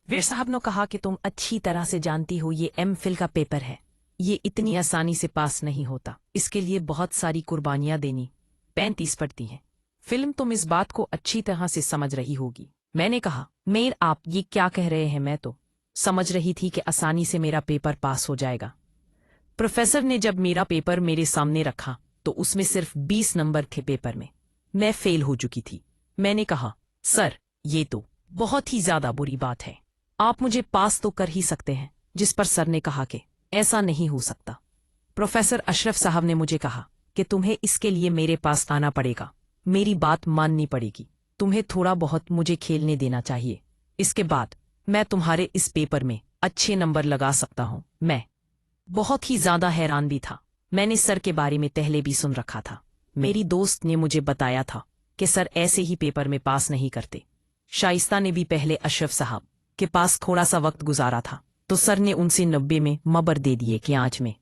वीर साहब ने कहा कि तुम अच्छी तरह से जानती हो ये एम.फिल का पेपर है। ये इतनी आसानी से पास नहीं होता, इसके लिए बहुत सारी कुर्बानियां देनी 35 पड़ती हैं। फिल्म तुम इस बात को अच्छी तरह से समझ रही होगी। मैंने कहा, मेर आप ये क्या कह रहे हैं? मैं तो समझ रही थी कि आसानी से मेरा पेपर पास हो जाएगा। प्रोफेसर ने जब मेरा पेपर मेरे सामने रखा तो उसमें सिर्फ 20 नंबर थे पेपर में। मैं फेल हो चुकी थी। मैंने कहा, सर ये तो बहुत ही ज्यादा बुरी बात है, आप मुझे पास तो कर ही सकते हैं। जिस पर सर ने कहा कि ऐसा नहीं हो सकता। प्रोफेसर अशरफ साहब ने मुझे कहा कि तुम्हें इसके लिए मेरे पास आना पड़ेगा, मेरी बात माननी पड़ेगी, तुम्हें थोड़ा बहुत मुझे खेलने देना चाहिए। इसके बाद मैं तुम्हारे इस पेपर में अच्छे नंबर लगा सकता हूं। मैं बहुत ही ज्यादा हैरान भी था। मैंने सर के बारे में पहले भी सुन रखा था। मेरी दोस्त ने मुझे बताया था कि सर ऐसे ही पेपर में पास नहीं करते। शाइस्ता ने भी पहले अशरफ साहब के पास थोड़ा सा वक्त गुजारा था, तो सर ने उनसे 90 में नंबर दे दिए कि आज मैं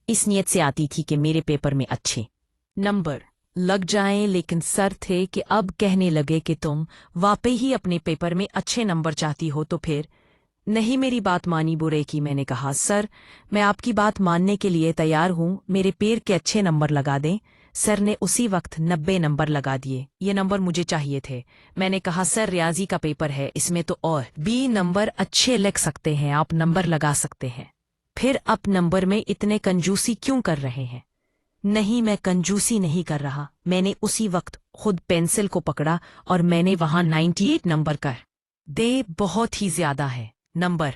इस नियत से आती थी कि मेरे पेपर में अच्छे नंबर लग जाएं, लेकिन सर थे कि अब कहने लगे कि तुम वाकई ही अपने पेपर में अच्छे नंबर चाहती हो तो फिर नहीं मेरी बात मानी बुरे की। मैंने कहा, सर मैं आपकी बात मानने के लिए तैयार हूं, मेरे पेड़ के अच्छे नंबर लगा दें। सर ने उसी वक्त 90 नंबर लगा दिए। ये नंबर मुझे चाहिए थे। मैंने कहा, सर रियाजी का पेपर है, इसमें तो और भी नंबर अच्छे लग सकते हैं, आप नंबर लगा सकते हैं। फिर आप नंबर में इतने कंजूसी क्यों कर रहे हैं? नहीं मैं कंजूसी नहीं कर रहा। मैंने उसी वक्त खुद पेंसिल को पकड़ा और मैंने वहां 98 नंबर कर दे। बहुत ही ज्यादा है नंबर।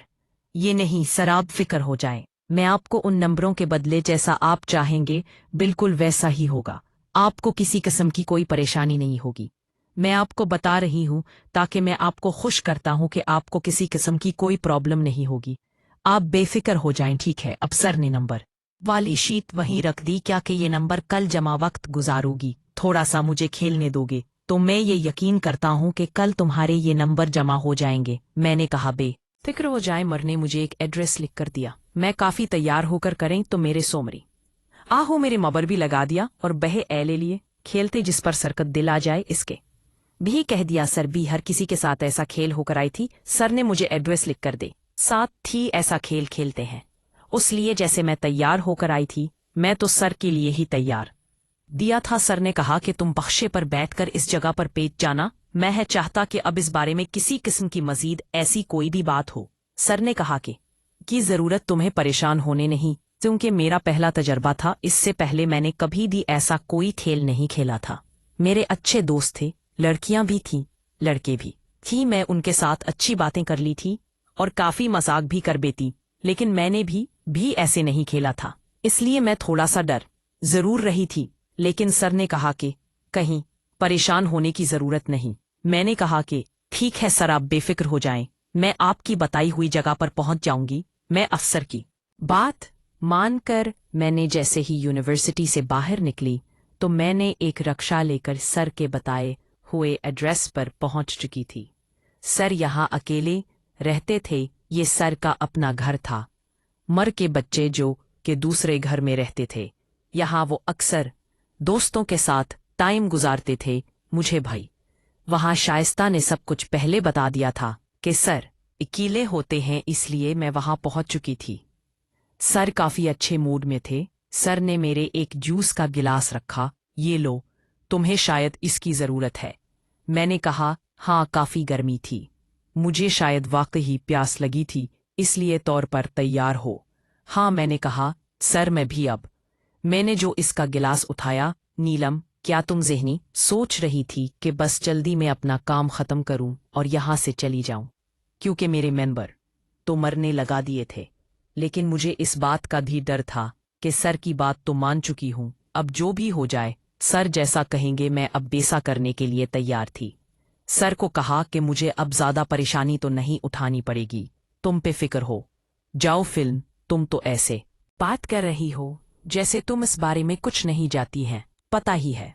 ये नहीं सर, आप फिक्र हो जाए, मैं आपको उन नंबरों के बदले जैसा आप चाहेंगे बिल्कुल वैसा ही होगा। आपको किसी किस्म की कोई परेशानी नहीं होगी। मैं आपको बता रही हूं ताकि मैं आपको खुश करता हूं कि आपको किसी किस्म की कोई प्रॉब्लम नहीं होगी। आप बेफिक्र हो जाएं, ठीक है? अब सर ने नंबर वाली शीट वहीं रख दी। क्या कि ये नंबर कल जमा वक्त गुजारोगी, थोड़ा सा मुझे खेलने दोगे तो मैं ये यकीन करता हूं कि कल तुम्हारे ये नंबर जमा हो जाएंगे। मैंने कहा, फिक्र हो जाए। मर ने मुझे एक एड्रेस लिख कर दिया। मैं काफी तैयार होकर करें तो मेरे सोमरी आहो मेरे मबर भी लगा दिया और बहे ए ले लिए खेलते जिस पर सरकत दिल आ जाए इसके भी कह दिया। सर भी हर किसी के साथ ऐसा खेल होकर आई थी। सर ने मुझे एड्रेस लिख कर दे साथ थी ऐसा खेल खेलते हैं। उस लिए जैसे मैं तैयार होकर आई थी, मैं तो सर के लिए ही तैयार दिया था। सर ने कहा कि तुम बख्शे पर बैठकर इस जगह पर पेट जाना। मैं है चाहता कि अब इस बारे में किसी किस्म की मजीद ऐसी कोई भी बात हो। सर ने कहा कि जरूरत तुम्हें परेशान होने नहीं, क्योंकि मेरा पहला तजर्बा था। इससे पहले मैंने कभी भी ऐसा कोई खेल नहीं खेला था। मेरे अच्छे दोस्त थे, लड़कियां भी थीं, लड़के भी थी। मैं उनके साथ अच्छी बातें कर ली थी और काफी मजाक भी कर बेती, लेकिन मैंने भी ऐसे नहीं खेला था। इसलिए मैं थोड़ा सा डर जरूर रही थी। लेकिन सर ने कहा कि कहीं परेशान होने की जरूरत नहीं। मैंने कहा कि ठीक है सर, आप बेफिक्र हो जाएं, मैं आपकी बताई हुई जगह पर पहुंच जाऊंगी। मैं अफसर की बात मानकर मैंने जैसे ही यूनिवर्सिटी से बाहर निकली तो मैंने एक रक्षा लेकर सर के बताए हुए एड्रेस पर पहुंच चुकी थी। सर यहां अकेले रहते थे। ये सर का अपना घर था। मर के बच्चे जो कि दूसरे घर में रहते थे, यहाँ वो अक्सर दोस्तों के साथ टाइम गुजारते थे। मुझे भाई वहां शाइस्ता ने सब कुछ पहले बता दिया था कि सर अकेले होते हैं, इसलिए मैं वहां पहुंच चुकी थी। सर काफी अच्छे मूड में थे। सर ने मेरे एक जूस का गिलास रखा। ये लो, तुम्हें शायद इसकी जरूरत है। मैंने कहा, हाँ काफी गर्मी थी, मुझे शायद वाकई प्यास लगी थी, इसलिए तौर पर तैयार हो। हाँ मैंने कहा, सर मैं भी अब मैंने जो इसका गिलास उठाया। नीलम क्या तुम ज़हनी सोच रही थी कि बस जल्दी में अपना काम ख़त्म करूं और यहाँ से चली जाऊं, क्योंकि मेरे मेंबर तो मरने लगा दिए थे। लेकिन मुझे इस बात का भी डर था कि सर की बात तो मान चुकी हूं, अब जो भी हो जाए सर जैसा कहेंगे मैं अब बेसा करने के लिए तैयार थी। सर को कहा कि मुझे अब ज़्यादा परेशानी तो नहीं उठानी पड़ेगी, तुम पे फिक्र हो जाओ। फिल्म तुम तो ऐसे बात कर रही हो जैसे तुम इस बारे में कुछ नहीं जाती हैं, पता ही है।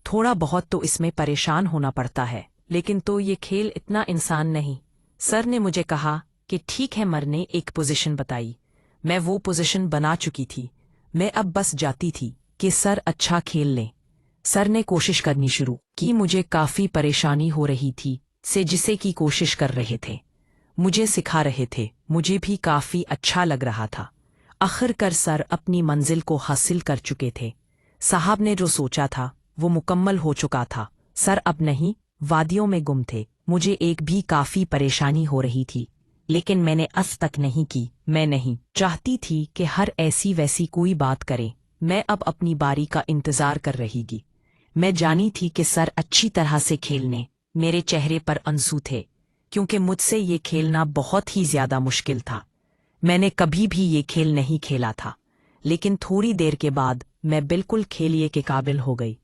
थोड़ा बहुत तो इसमें परेशान होना पड़ता है, लेकिन तो ये खेल इतना इंसान नहीं। सर ने मुझे कहा कि ठीक है। मर ने एक पोजीशन बताई। मैं वो पोजीशन बना चुकी थी। मैं अब बस जाती थी कि सर अच्छा खेल लें। सर ने कोशिश करनी शुरू की। मुझे काफी परेशानी हो रही थी से जिसे की कोशिश कर रहे थे। मुझे सिखा रहे थे। मुझे भी काफी अच्छा लग रहा था। आखिरकार सर अपनी मंजिल को हासिल कर चुके थे। साहब ने जो सोचा था वो मुकम्मल हो चुका था। सर अब नहीं वादियों में गुम थे। मुझे एक भी काफी परेशानी हो रही थी, लेकिन मैंने आज तक नहीं की। मैं नहीं चाहती थी कि हर ऐसी वैसी कोई बात करे। मैं अब अपनी बारी का इंतजार कर रहीगी। मैं जानी थी कि सर अच्छी तरह से खेलने। मेरे चेहरे पर आंसू थे, क्योंकि मुझसे ये खेलना बहुत ही ज्यादा मुश्किल था। मैंने कभी भी ये खेल नहीं खेला था, लेकिन थोड़ी देर के बाद मैं बिल्कुल खेलिए के काबिल हो गई।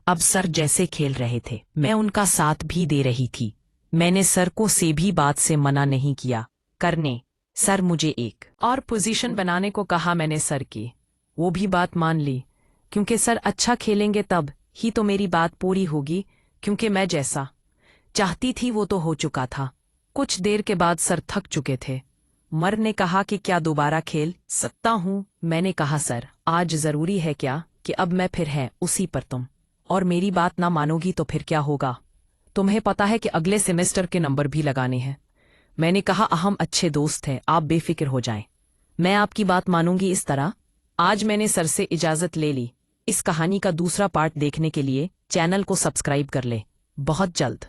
अब सर जैसे खेल रहे थे मैं उनका साथ भी दे रही थी। मैंने सर को से भी बात से मना नहीं किया करने। सर मुझे एक और पोजीशन बनाने को कहा, मैंने सर की वो भी बात मान ली, क्योंकि सर अच्छा खेलेंगे तब ही तो मेरी बात पूरी होगी। क्योंकि मैं जैसा चाहती थी वो तो हो चुका था। कुछ देर के बाद सर थक चुके थे। मर ने कहा कि क्या दोबारा खेल सकता हूँ? मैंने कहा सर आज जरूरी है क्या कि अब मैं फिर है उसी पर तुम और मेरी बात ना मानोगी तो फिर क्या होगा? तुम्हें पता है कि अगले सेमेस्टर के नंबर भी लगाने हैं। मैंने कहा हम अच्छे दोस्त हैं, आप बेफिक्र हो जाएं। मैं आपकी बात मानूंगी इस तरह। आज मैंने सर से इजाजत ले ली। इस कहानी का दूसरा पार्ट देखने के लिए चैनल को सब्सक्राइब कर ले। बहुत जल्द।